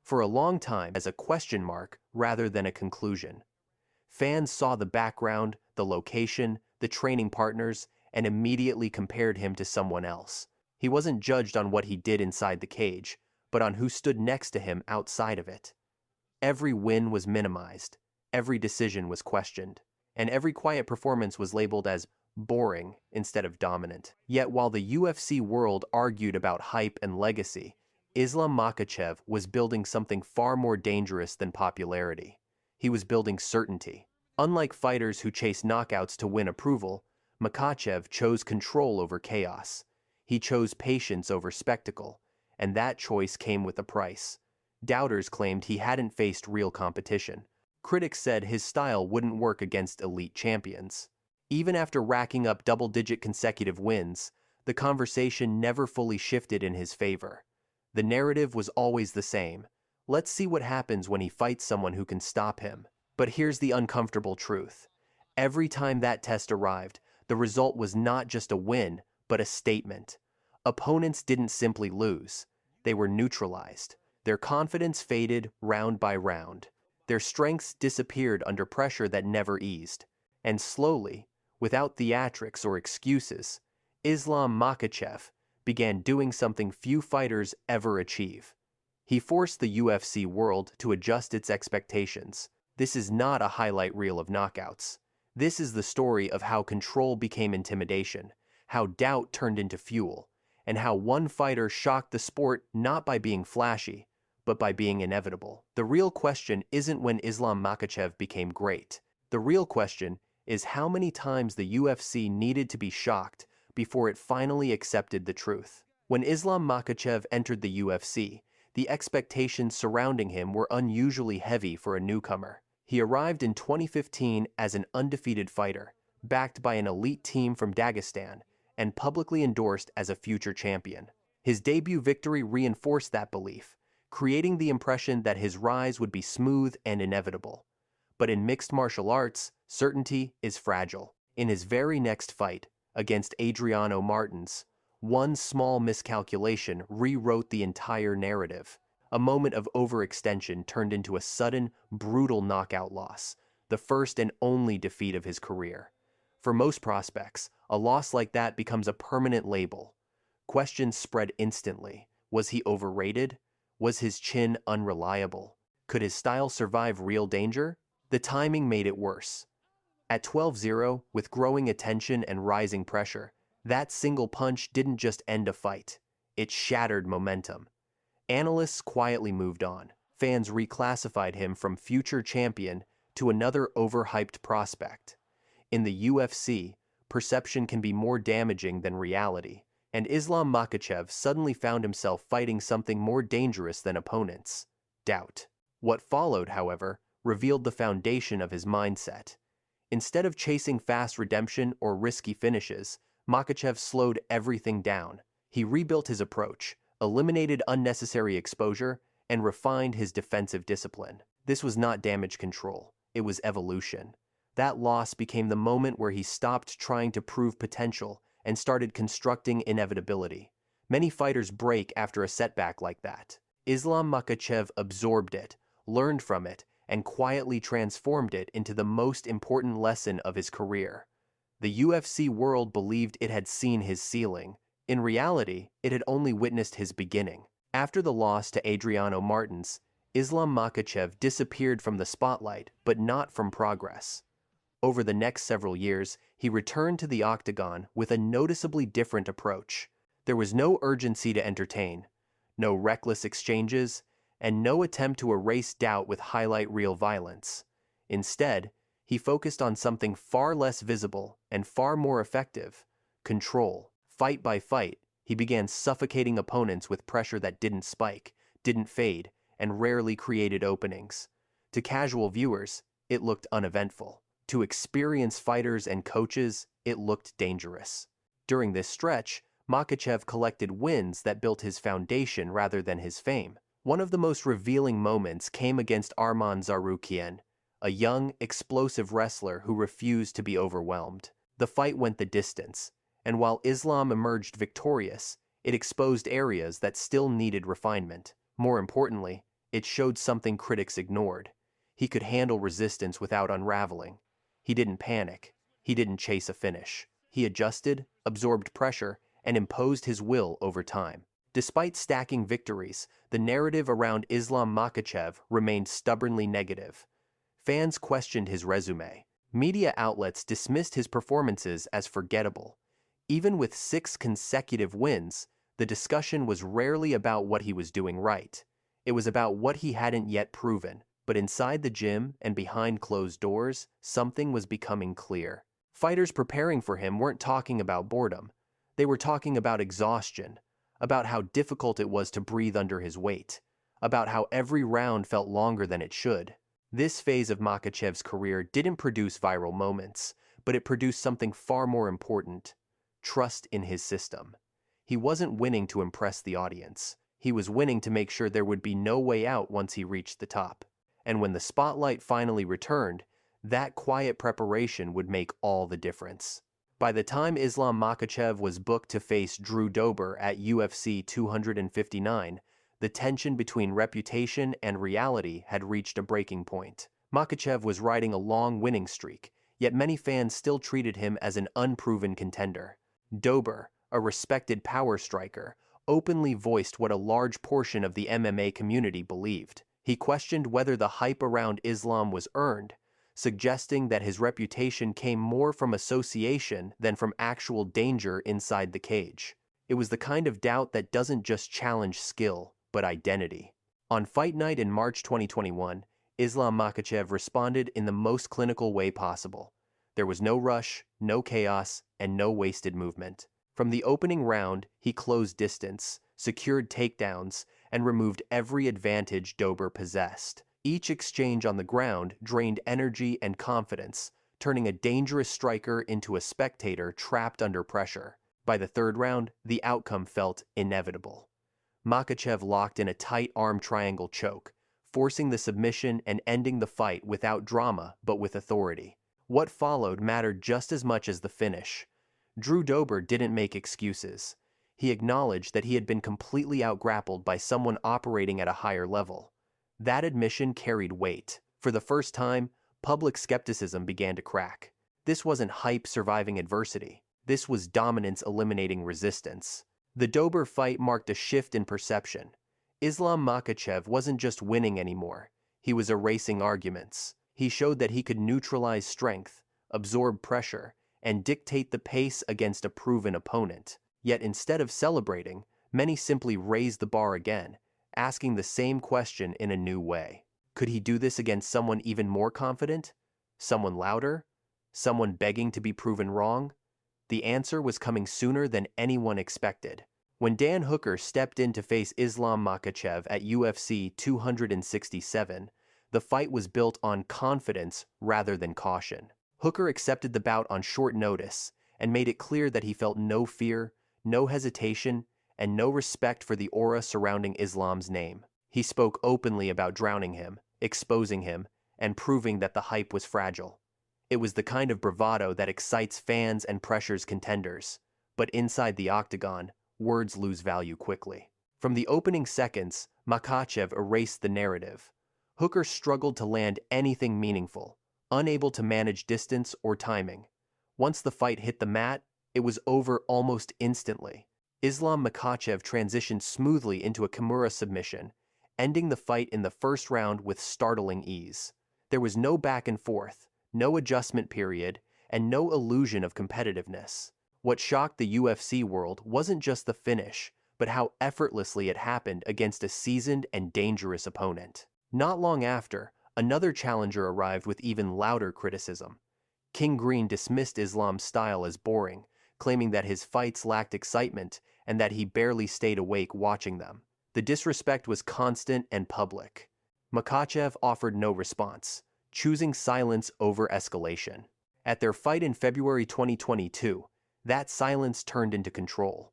for a long time as a question mark rather than a conclusion. Fans saw the background, the location, the training partners, and immediately compared him to someone else. He wasn't judged on what he did inside the cage, but on who stood next to him outside of it. Every win was minimized, every decision was questioned, and every quiet performance was labeled as boring instead of dominant. Yet while the UFC world argued about hype and legacy, Islam Makhachev was building something far more dangerous than popularity. He was building certainty. Unlike fighters who chase knockouts to win approval, Makhachev chose control over chaos. He chose patience over spectacle, and that choice came with a price. Doubters claimed he hadn't faced real competition. Critics said his style wouldn't work against elite champions. Even after racking up double-digit consecutive wins, the conversation never fully shifted in his favor. The narrative was always the same. Let's see what happens when he fights someone who can stop him. But here's the uncomfortable truth. Every time that test arrived, the result was not just a win, but a statement. Opponents didn't simply lose. They were neutralized. Their confidence faded round by round. Their strengths disappeared under pressure that never eased. And slowly, without theatrics or excuses, Islam Makhachev began doing something few fighters ever achieve. He forced the UFC world to adjust its expectations. This is not a highlight reel of knockouts. This is the story of how control became intimidation, how doubt turned into fuel, and how one fighter shocked the sport not by being flashy, but by being inevitable. The real question isn't when Islam Makhachev became great. The real question is how many times the UFC needed to be shocked before it finally accepted the truth. When Islam Makhachev entered the UFC, the expectations surrounding him were unusually heavy for a newcomer. He arrived in 2015 as an undefeated fighter, backed by an elite team from Dagestan, and publicly endorsed as a future champion. His debut victory reinforced that belief, creating the impression that his rise would be smooth and inevitable. But in mixed martial arts, certainty is fragile. In his very next fight, against Adriano Martins, one small miscalculation rewrote the entire narrative. A moment of overextension turned into a sudden, brutal knockout loss, the first and only defeat of his career. For most prospects, a loss like that becomes a permanent label. Questions spread instantly. Was he overrated? Was his chin unreliable? Could his style survive real danger? The timing made it worse. At 12-0, with growing attention and rising pressure, that single punch didn't just end a fight. It shattered momentum. Analysts quietly moved on. Fans reclassified him from future champion to another overhyped prospect. In the UFC, perception can be more damaging than reality, and Islam Makhachev suddenly found himself fighting something more dangerous than opponents: doubt. What followed, however, revealed the foundation of his mindset. Instead of chasing fast redemption or risky finishes, Makhachev slowed everything down. He rebuilt his approach, eliminated unnecessary exposure, and refined his defensive discipline. This was not damage control, it was evolution. That loss became the moment where he stopped trying to prove potential and started constructing inevitability. Many fighters break after a setback like that. Islam Makhachev absorbed it, learned from it, and quietly transformed it into the most important lesson of his career. The UFC world believed it had seen his ceiling. In reality, it had only witnessed his beginning. After the loss to Adriano Martins, Islam Makhachev disappeared from the spotlight, but not from progress. Over the next several years, he returned to the octagon with a noticeably different approach. There was no urgency to entertain, no reckless exchanges, and no attempt to erase doubt with highlight reel violence. Instead, he focused on something far less visible and far more effective: control. Fight by fight, he began suffocating opponents with pressure that didn't spike, didn't fade, and rarely created openings. To casual viewers, it looked uneventful. To experienced fighters and coaches, it looked dangerous. During this stretch, Makhachev collected wins that built his foundation rather than his fame. One of the most revealing moments came against Arman Tsarukyan, a young, explosive wrestler who refused to be overwhelmed. The fight went the distance, and while Islam emerged victorious, it exposed areas that still needed refinement. More importantly, It showed something critics ignored. He could handle resistance without unraveling. He didn't panic. He didn't chase a finish. He adjusted, absorbed pressure, and imposed his will over time. Despite stacking victories, the narrative around Islam Makhachev remained stubbornly negative. Fans questioned his résumé. Media outlets dismissed his performances as forgettable. Even with 6 consecutive wins, the discussion was rarely about what he was doing right. It was about what he hadn't yet proven. But inside the gym and behind closed doors, something was becoming clear. Fighters preparing for him weren't talking about boredom. They were talking about exhaustion, about how difficult it was to breathe under his weight, about how every round felt longer than it should. This phase of Makhachev's career didn't produce viral moments, but it produced something far more important: trust in his system. He wasn't winning to impress the audience. He was winning to make sure there would be no way out once he reached the top. And when the spotlight finally returned, that quiet preparation would make all the difference. By the time Islam Makhachev was booked to face Drew Dober at UFC 259, the tension between reputation and reality had reached a breaking point. Makhachev was riding a long winning streak, yet many fans still treated him as an unproven contender. Dober, a respected power striker, openly voiced what a large portion of the MMA community believed. He questioned whether the hype around Islam was earned, suggesting that his reputation came more from association than from actual danger inside the cage. It was the kind of doubt that doesn't just challenge skill, but identity. On Fight Night in March 2021, Islam Makhachev responded in the most clinical way possible. There was no rush, no chaos, and no wasted movement. From the opening round, he closed distance, secured takedowns, and removed every advantage Dober possessed. Each exchange on the ground drained energy and confidence, turning a dangerous striker into a spectator trapped under pressure. By the third round, the outcome felt inevitable. Makhachev locked in a tight arm triangle choke, forcing the submission and ending the fight without drama but with authority. What followed mattered just as much as the finish. Drew Dober didn't make excuses. He acknowledged that he had been completely outgrappled by someone operating at a higher level. That admission carried weight. For the first time, public skepticism began to crack. This wasn't hype surviving adversity. This was dominance eliminating resistance. The Dober fight marked a shift in perception. Islam Makhachev wasn't just winning anymore. He was erasing arguments. He showed that he could neutralize strength, absorb pressure, and dictate the pace against a proven opponent. Yet instead of celebrating, many simply raised the bar again, asking the same question in a new way. Could he do this against someone even more confident? Someone louder? Someone begging to be proven wrong? The answer was coming sooner than anyone expected. When Dan Hooker stepped in to face Islam Makhachev at UFC 267, the fight was built on confidence rather than caution. Hooker accepted the bout on short notice and made it clear that he felt no fear, no hesitation, and no respect for the aura surrounding Islam's name. He spoke openly about drowning him, exposing him, and proving that the hype was fragile. It was the kind of bravado that excites fans and pressures contenders. But inside the octagon, words lose value quickly. From the opening seconds, Makhachev erased the narrative. Hooker struggled to land anything meaningful, unable to manage distance or timing. Once the fight hit the mat, it was over almost instantly. Islam Makhachev transitioned smoothly into a Kimura submission, ending the fight in the first round with startling ease. There was no back and forth, no adjustment period, and no illusion of competitiveness. What shocked the UFC world wasn't just the finish, but how effortlessly it happened against a seasoned and dangerous opponent. Not long after, another challenger arrived with even louder criticism. King Green dismissed Islam's style as boring, claiming that his fights lacked excitement and that he barely stayed awake watching them. The disrespect was constant and public. Makhachev offered no response, choosing silence over escalation. At their fight in February 2022, that silence turned into control.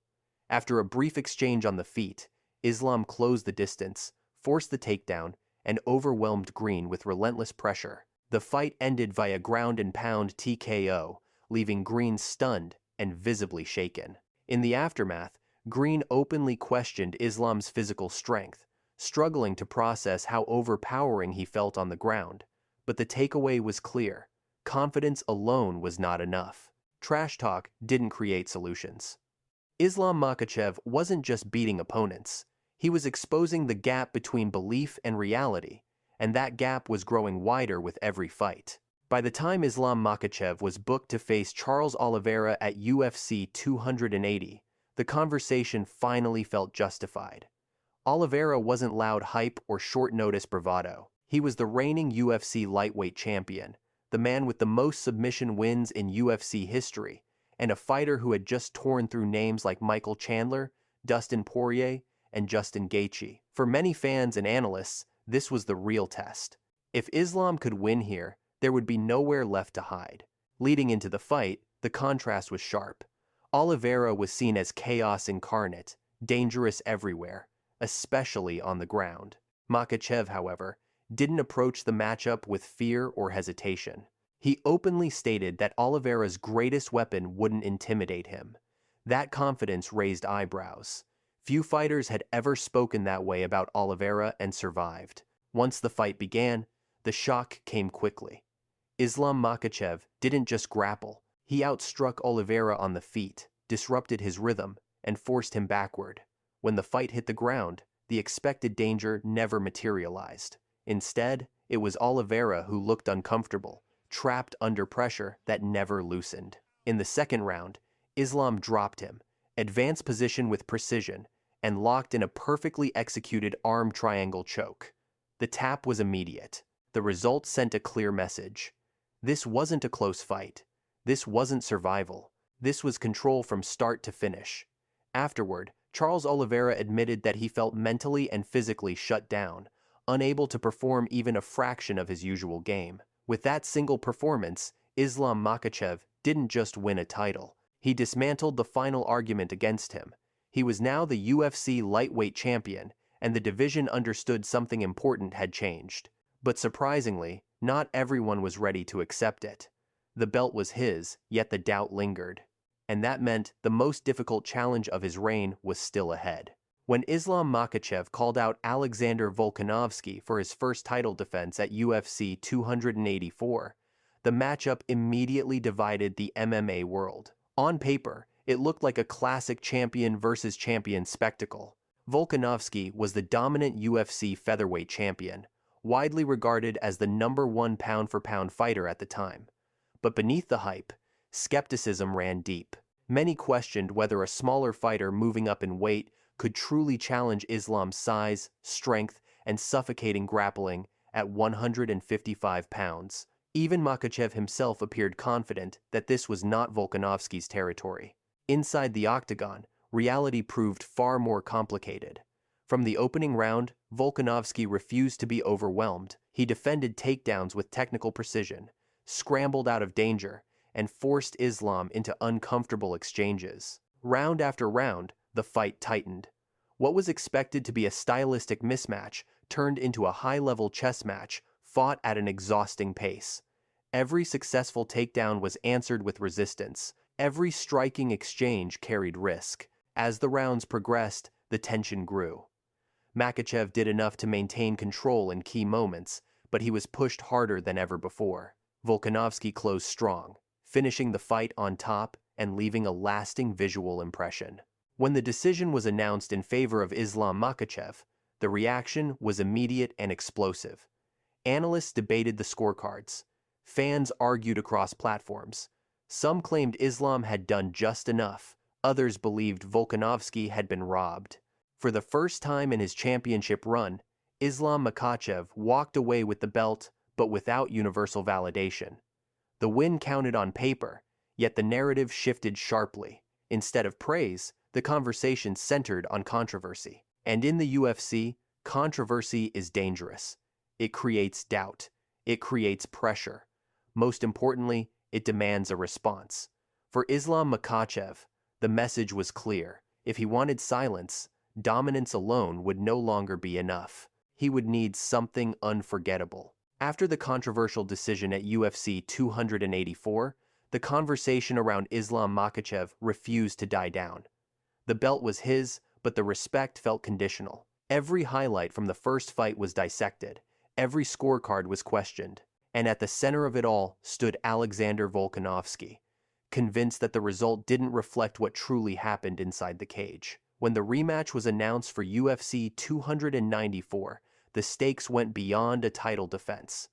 After a brief exchange on the feet, Islam closed the distance, forced the takedown, and overwhelmed Green with relentless pressure. The fight ended via ground and pound TKO, leaving Green stunned and visibly shaken. In the aftermath, Green openly questioned Islam's physical strength, struggling to process how overpowering he felt on the ground. But the takeaway was clear. Confidence alone was not enough. Trash talk didn't create solutions. Islam Makhachev wasn't just beating opponents. He was exposing the gap between belief and reality, and that gap was growing wider with every fight. By the time Islam Makhachev was booked to face Charles Oliveira at UFC 280, the conversation finally felt justified. Oliveira wasn't loud hype or short-notice bravado. He was the reigning UFC lightweight champion, the man with the most submission wins in UFC history, and a fighter who had just torn through names like Michael Chandler, Dustin Poirier, and Justin Gaethje. For many fans and analysts, this was the real test. If Islam could win here, there would be nowhere left to hide. Leading into the fight, the contrast was sharp. Oliveira was seen as chaos incarnate, dangerous everywhere, especially on the ground. Makhachev, however, didn't approach the matchup with fear or hesitation. He openly stated that Oliveira's greatest weapon wouldn't intimidate him. That confidence raised eyebrows. Few fighters had ever spoken that way about Oliveira and survived. Once the fight began, the shock came quickly. Islam Makhachev didn't just grapple. He outstruck Oliveira on the feet, disrupted his rhythm, and forced him backward. When the fight hit the ground, the expected danger never materialized. Instead, it was Oliveira who looked uncomfortable, trapped under pressure that never loosened. In the second round, Islam dropped him, advanced position with precision, and locked in a perfectly executed arm triangle choke. The tap was immediate. The result sent a clear message. This wasn't a close fight. This wasn't survival. This was control from start to finish. Afterward, Charles Oliveira admitted that he felt mentally and physically shut down, unable to perform even a fraction of his usual game. With that single performance, Islam Makhachev didn't just win a title. He dismantled the final argument against him. He was now the UFC lightweight champion, and the division understood something important had changed. But surprisingly, not everyone was ready to accept it. The belt was his, yet the doubt lingered. And that meant the most difficult challenge of his reign was still ahead. When Islam Makhachev called out Alexander Volkanovski for his first title defense at UFC 284, the matchup immediately divided the MMA world. On paper, it looked like a classic champion versus champion spectacle. Volkanovski was the dominant UFC featherweight champion, widely regarded as the #1 pound-for-pound fighter at the time. But beneath the hype, skepticism ran deep. Many questioned whether a smaller fighter moving up in weight could truly challenge Islam's size, strength, and suffocating grappling at 155 pounds. Even Makhachev himself appeared confident that this was not Volkanovski's territory. Inside the octagon, reality proved far more complicated. From the opening round, Volkanovski refused to be overwhelmed. He defended takedowns with technical precision, scrambled out of danger, and forced Islam into uncomfortable exchanges. Round after round, the fight tightened. What was expected to be a stylistic mismatch turned into a high-level chess match fought at an exhausting pace. Every successful takedown was answered with resistance. Every striking exchange carried risk. As the rounds progressed, the tension grew. Makhachev did enough to maintain control in key moments, but he was pushed harder than ever before. Volkanovski closed strong, finishing the fight on top and leaving a lasting visual impression. When the decision was announced in favor of Islam Makhachev, the reaction was immediate and explosive. Analysts debated the scorecards. Fans argued across platforms. Some claimed Islam had done just enough. Others believed Volkanovski had been robbed. For the first time in his championship run, Islam Makhachev walked away with the belt, but without universal validation. The win counted on paper, yet the narrative shifted sharply. Instead of praise, the conversation centered on controversy. And in the UFC, controversy is dangerous. It creates doubt. It creates pressure. Most importantly, it demands a response. For Islam Makhachev, the message was clear. If he wanted silence, dominance alone would no longer be enough. He would need something unforgettable. After the controversial decision at UFC 284, the conversation around Islam Makhachev refused to die down. The belt was his, but the respect felt conditional. Every highlight from the first fight was dissected, every scorecard was questioned, and at the center of it all stood Alexander Volkanovski, convinced that the result didn't reflect what truly happened inside the cage. When the rematch was announced for UFC 294, the stakes went beyond a title defense.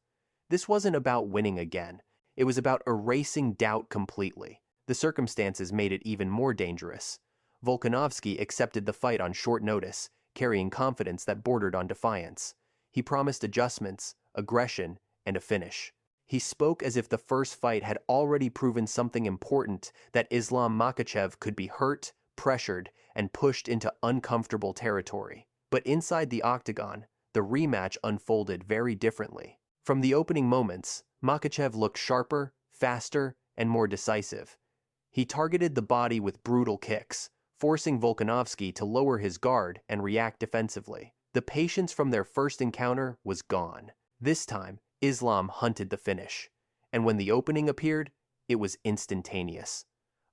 This wasn't about winning again. It was about erasing doubt completely. The circumstances made it even more dangerous. Volkanovski accepted the fight on short notice, carrying confidence that bordered on defiance. He promised adjustments, aggression, and a finish. He spoke as if the first fight had already proven something important, that Islam Makhachev could be hurt, pressured, and pushed into uncomfortable territory. But inside the octagon, the rematch unfolded very differently. From the opening moments, Makhachev looked sharper, faster, and more decisive. He targeted the body with brutal kicks, forcing Volkanovski to lower his guard and react defensively. The patience from their first encounter was gone. This time, Islam hunted the finish, and when the opening appeared, it was instantaneous.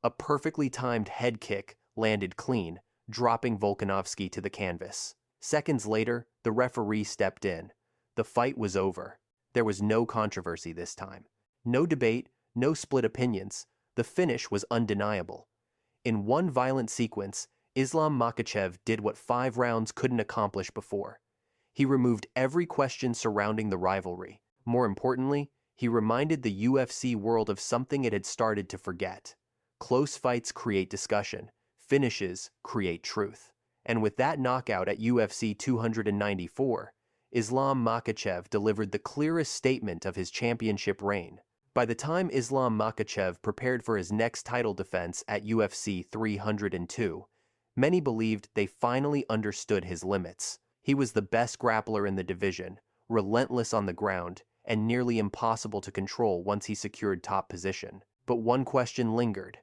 A perfectly timed head kick landed clean, dropping Volkanovski to the canvas. Seconds later, the referee stepped in. The fight was over. There was no controversy this time. No debate, no split opinions. The finish was undeniable. In one violent sequence, Islam Makhachev did what 5 rounds couldn't accomplish before. He removed every question surrounding the rivalry. More importantly, he reminded the UFC world of something it had started to forget. Close fights create discussion. Finishes create truth. And with that knockout at UFC 294, Islam Makhachev delivered the clearest statement of his championship reign. By the time Islam Makhachev prepared for his next title defense at UFC 302, many believed they finally understood his limits. He was the best grappler in the division, relentless on the ground, and nearly impossible to control once he secured top position. But one question lingered.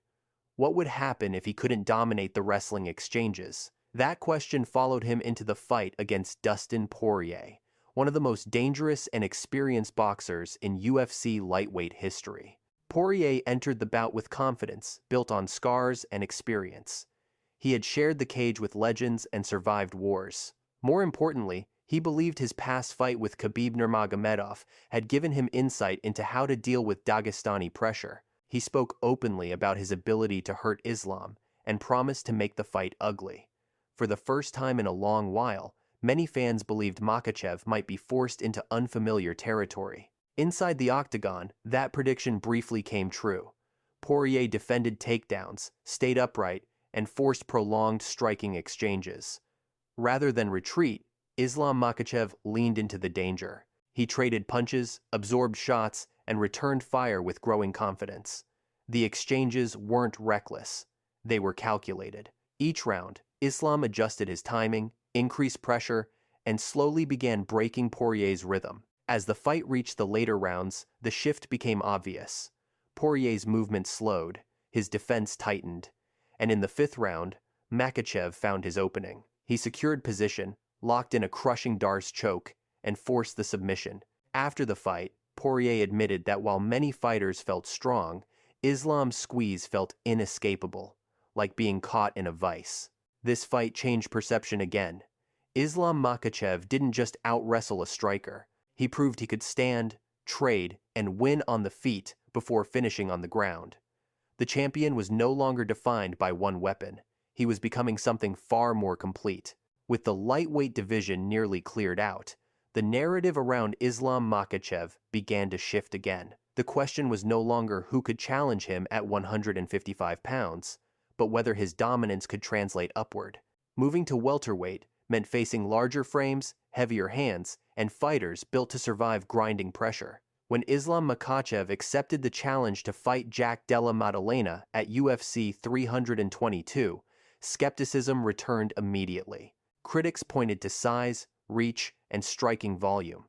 What would happen if he couldn't dominate the wrestling exchanges? That question followed him into the fight against Dustin Poirier, one of the most dangerous and experienced boxers in UFC lightweight history. Poirier entered the bout with confidence, built on scars and experience. He had shared the cage with legends and survived wars. More importantly, he believed his past fight with Khabib Nurmagomedov had given him insight into how to deal with Dagestani pressure. He spoke openly about his ability to hurt Islam and promised to make the fight ugly. For the first time in a long while, many fans believed Makhachev might be forced into unfamiliar territory. Inside the octagon, that prediction briefly came true. Poirier defended takedowns, stayed upright, and forced prolonged striking exchanges. Rather than retreat, Islam Makhachev leaned into the danger. He traded punches, absorbed shots, and returned fire with growing confidence. The exchanges weren't reckless. They were calculated. Each round, Islam adjusted his timing, increased pressure, and slowly began breaking Poirier's rhythm. As the fight reached the later rounds, the shift became obvious. Poirier's movement slowed, his defense tightened, and in the 5th round, Makhachev found his opening. He secured position, locked in a crushing Darce choke, and forced the submission. After the fight, Poirier admitted that while many fighters felt strong, Islam's squeeze felt inescapable, like being caught in a vice. This fight changed perception again. Islam Makhachev didn't just out-wrestle a striker. He proved he could stand, trade, and win on the feet before finishing on the ground. The champion was no longer defined by one weapon. He was becoming something far more complete. With the lightweight division nearly cleared out, the narrative around Islam Makhachev began to shift again. The question was no longer who could challenge him at 155 pounds, but whether his dominance could translate upward. Moving to welterweight meant facing larger frames, heavier hands, and fighters built to survive grinding pressure. When Islam Makhachev accepted the challenge to fight Jack Della Maddalena at UFC 322, skepticism returned immediately. Critics pointed to size, reach, and striking volume.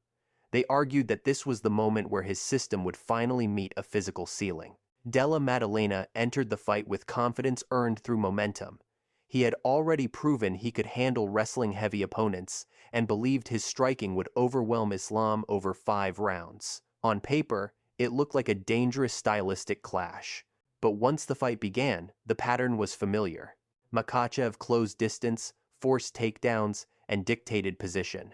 They argued that this was the moment where his system would finally meet a physical ceiling. Della Maddalena entered the fight with confidence earned through momentum. He had already proven he could handle wrestling-heavy opponents and believed his striking would overwhelm Islam over 5 rounds. On paper, it looked like a dangerous stylistic clash. But once the fight began, the pattern was familiar. Makhachev closed distance, forced takedowns, and dictated position.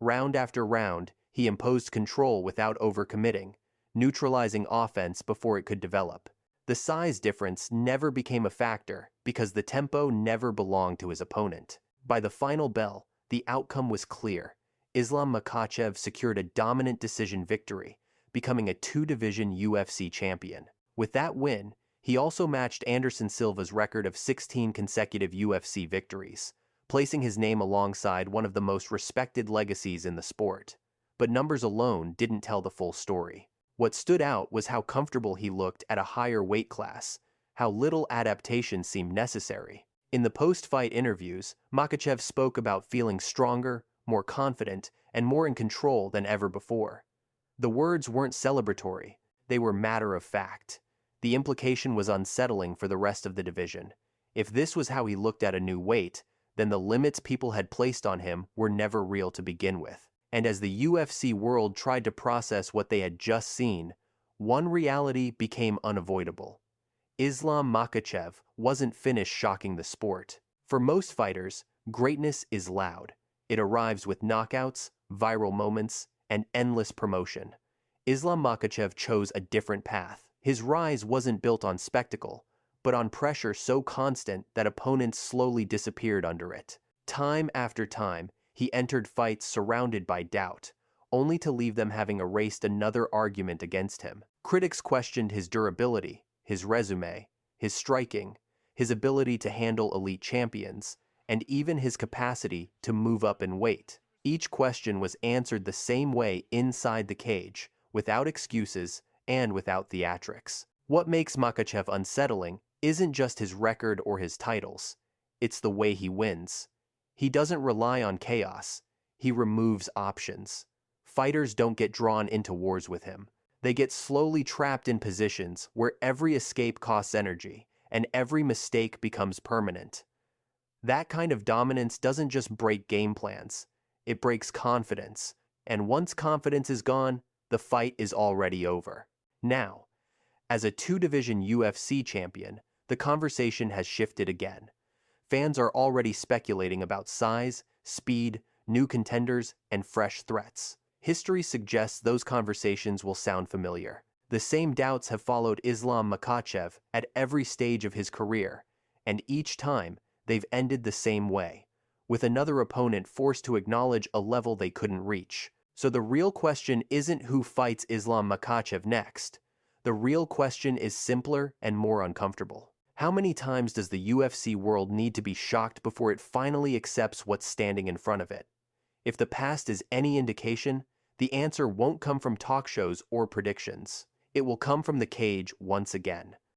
Round after round, he imposed control without overcommitting, neutralizing offense before it could develop. The size difference never became a factor because the tempo never belonged to his opponent. By the final bell, the outcome was clear. Islam Makhachev secured a dominant decision victory, becoming a two-division UFC champion. With that win, he also matched Anderson Silva's record of 16 consecutive UFC victories, placing his name alongside one of the most respected legacies in the sport. But numbers alone didn't tell the full story. What stood out was how comfortable he looked at a higher weight class, how little adaptation seemed necessary. In the post-fight interviews, Makhachev spoke about feeling stronger, more confident, and more in control than ever before. The words weren't celebratory, they were matter of fact. The implication was unsettling for the rest of the division. If this was how he looked at a new weight, then the limits people had placed on him were never real to begin with. And as the UFC world tried to process what they had just seen, one reality became unavoidable. Islam Makhachev wasn't finished shocking the sport. For most fighters, greatness is loud. It arrives with knockouts, viral moments, and endless promotion. Islam Makhachev chose a different path. His rise wasn't built on spectacle, but on pressure so constant that opponents slowly disappeared under it. Time after time, he entered fights surrounded by doubt, only to leave them having erased another argument against him. Critics questioned his durability, his résumé, his striking, his ability to handle elite champions, and even his capacity to move up in weight. Each question was answered the same way inside the cage, without excuses and without theatrics. What makes Makhachev unsettling isn't just his record or his titles, it's the way he wins. He doesn't rely on chaos, he removes options. Fighters don't get drawn into wars with him. They get slowly trapped in positions where every escape costs energy and every mistake becomes permanent. That kind of dominance doesn't just break game plans, it breaks confidence, and once confidence is gone, the fight is already over. Now, as a two-division UFC champion, the conversation has shifted again. Fans are already speculating about size, speed, new contenders, and fresh threats. History suggests those conversations will sound familiar. The same doubts have followed Islam Makhachev at every stage of his career, and each time, they've ended the same way, with another opponent forced to acknowledge a level they couldn't reach. So the real question isn't who fights Islam Makhachev next. The real question is simpler and more uncomfortable. How many times does the UFC world need to be shocked before it finally accepts what's standing in front of it? If the past is any indication, the answer won't come from talk shows or predictions. It will come from the cage once again.